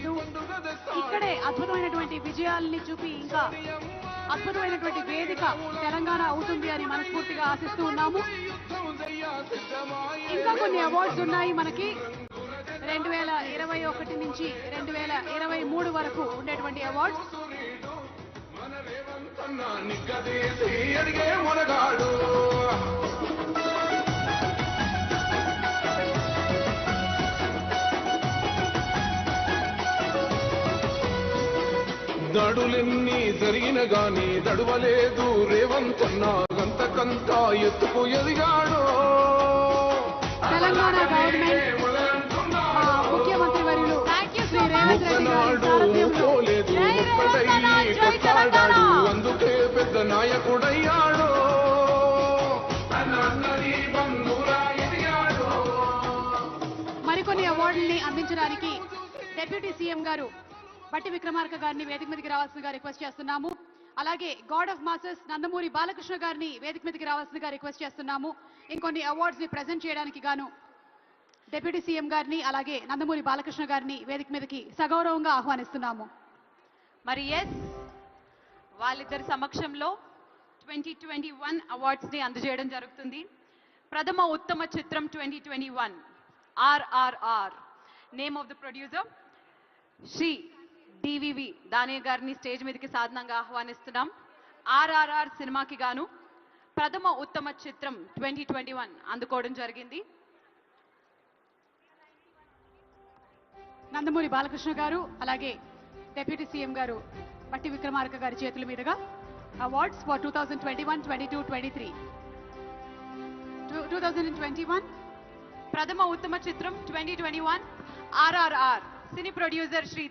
లేదు. ఇక్కడే అద్భుతమైనటువంటి విజయాల్ని చూపి ఇంకా అద్భుతమైనటువంటి వేదిక తెలంగాణ అవుతుంది అని మనస్ఫూర్తిగా ఆశిస్తూ ఉన్నాము. ఇంకా కొన్ని అవార్డ్స్ ఉన్నాయి మనకి 2021 నుంచి 2023 వరకు ఉండేటువంటి అవార్డ్స్. దడులెన్ని జరిగిన గాని దడువలేదు రేవంతన్న గంతకంతా ఎత్తుకు ఎదిగాడు. తెలంగాణ గవర్నమెంట్ ముఖ్యమంత్రి వర్యులు శ్రీ రేవంత్ రెడ్డి గారు అందుకే పెద్ద నాయకుడయ్యాడు. మరికొన్ని అవార్డుల్ని అందించడానికి డిప్యూటీ సీఎం గారు బట్టి విక్రమార్క గారిని వేదిక మీదకి రావాల్సిందిగా రిక్వెస్ట్ చేస్తున్నాము. అలాగే God of masses Nandamuri Balakrishna గారిని వేదిక మీదకి రావాల్సిందిగా రిక్వెస్ట్ చేస్తున్నాము. ఇంకొన్ని అవార్డ్స్ ని ప్రెజెంట్ చేయడానికి గాను డిప్యూటీ సీఎం గారిని అలాగే నందమూరి బాలకృష్ణ గారిని వేదిక మీదకి సగౌరవంగా ఆహ్వానిస్తున్నాము. మరి వాళ్ళిద్దరి సమక్షంలో 2021 అవార్డ్స్ ని అందజేయడం జరుగుతుంది. ప్రథమ ఉత్తమ చిత్రం 2021 RRR. Name of the producer Shri DVV Danayya గారిని స్టేజ్ మీదకి సాధనంగా ఆహ్వానిస్తున్నాం. RRR సినిమాకి గాను ప్రథమ ఉత్తమ చిత్రం 2021 అందుకోవడం జరిగింది. నందమూరి బాలకృష్ణ గారు అలాగే డిప్యూటీ సీఎం గారు బట్టి విక్రమార్క గారి చేతుల మీదుగా అవార్డ్స్ ఫర్ 2021, 22, 23. 2021 ప్రథమ ఉత్తమ చిత్రం 2021 RRR. సినీ ప్రొడ్యూసర్ శ్రీ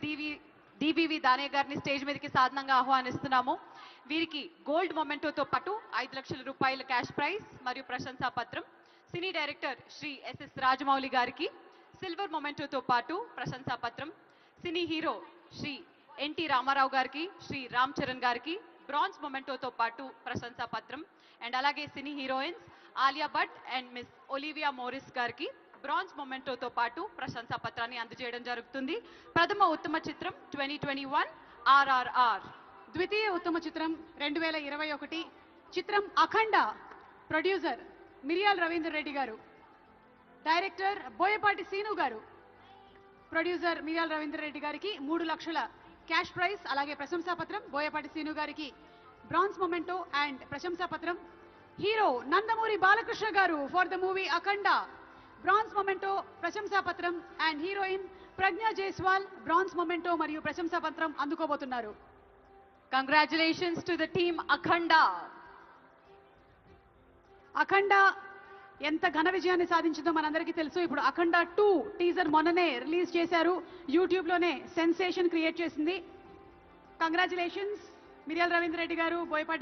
డివివి దానయ్య గారిని స్టేజ్ మీదకి సాధనంగా ఆహ్వానిస్తున్నాము. వీరికి గోల్డ్ మొమెంటోతో పాటు 5 లక్షల రూపాయల క్యాష్ ప్రైజ్ మరియు ప్రశంసా పత్రం. Cine director Shri SS Rajamouli గారికి సిల్వర్ మొమెంటోతో పాటు ప్రశంసా పత్రం. Cine hero Shri NT Rama Rao గారికి శ్రీ రామ్ చరణ్ గారికి బ్రాంజ్ మొమెంటోతో పాటు ప్రశంసా పత్రం. అండ్ అలాగే cine heroines Alia Bhatt and miss Olivia Morris గారికి బ్రాంజ్ మొమెంటోతో పాటు ప్రశంసా పత్రాన్ని అందజేయడం జరుగుతుంది. ప్రథమ ఉత్తమ చిత్రం 2021 RRR. ద్వితీయ ఉత్తమ చిత్రం 2021 చిత్రం అఖండ. ప్రొడ్యూసర్ మిరియాల రవీందర్ రెడ్డి గారు, డైరెక్టర్ బోయపాటి సీను గారు. ప్రొడ్యూసర్ మిరియాల రవీందర్ రెడ్డి గారికి 3 లక్షల క్యాష్ ప్రైజ్ అలాగే ప్రశంసా పత్రం. బోయపాటి సీను గారికి బ్రాంజ్ మొమెంటో అండ్ ప్రశంసా పత్రం. హీరో నందమూరి బాలకృష్ణ గారు for the movie Akhanda bronze memento ప్రశంసా పత్రం and heroine Pragya Jaiswal bronze memento మరియు ప్రశంసా పత్రం అందుకోబోతున్నారు. Congratulations to the team Akhanda. Akhanda ఎంత ఘన విజయాన్ని సాధించిందో మనందరికీ తెలుసు. ఇప్పుడు అఖండ 2 టీజర్ మొన్ననే రిలీజ్ చేశారు. యూట్యూబ్ లోనే సెన్సేషన్ క్రియేట్ చేసింది. కంగ్రాచులేషన్స్ మిరియాల రవీంద్ర రెడ్డి గారు, బోయపాటి